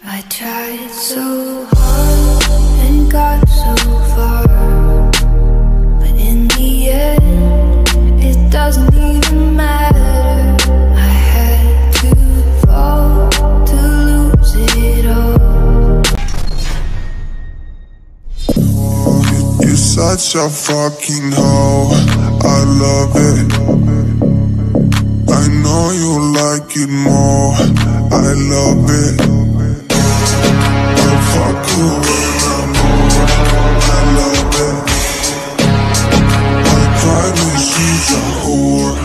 I tried so hard and got so far, but in the end, it doesn't even matter. I had to fall to lose it all. You're such a fucking hoe, I love it. I know you like it more, I love it. Fuck you when I'm over, I love it. I cry when she's a whore.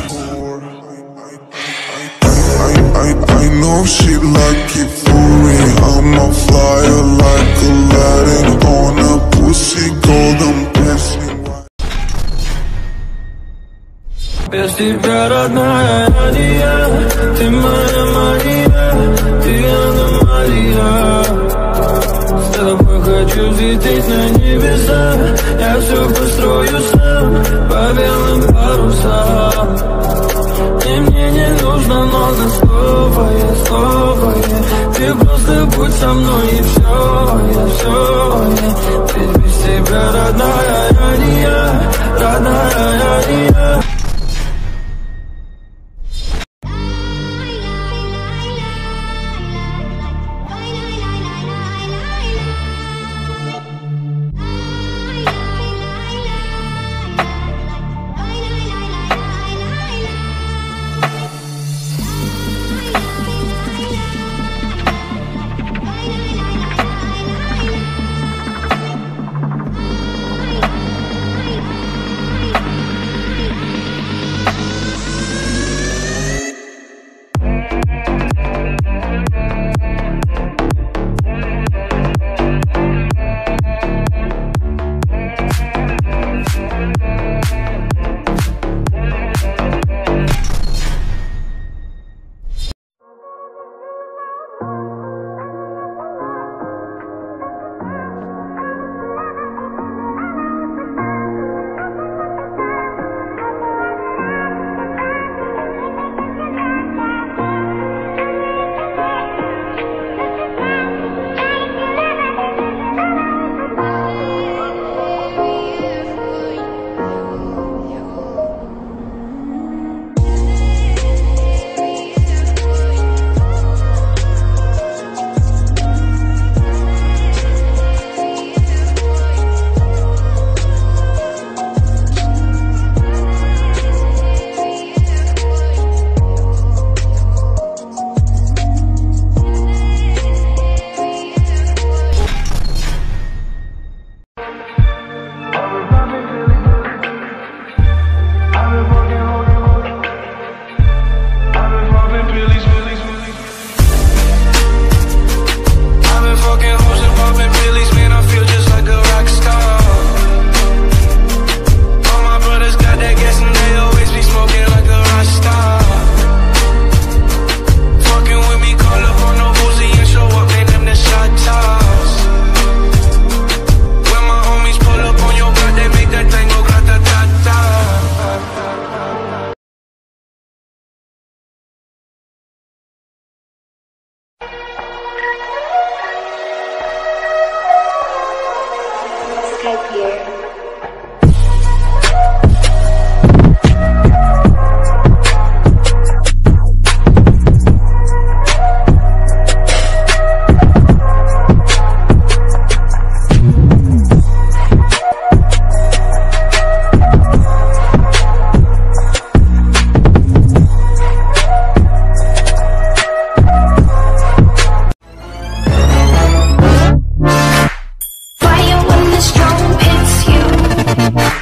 I know she like it for me. I'm a flyer like Aladdin on a pussy golden pussy. Без тебя, родная Мария, ты моя Мария, ты Анна-Мария. С тобой хочу взлететь на небеса, я все построю сам по белым парусам. И мне не нужно много слова, ты просто будь со мной и все, ведь без тебя, родная Мария, родная Мария.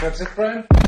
That's it, friend?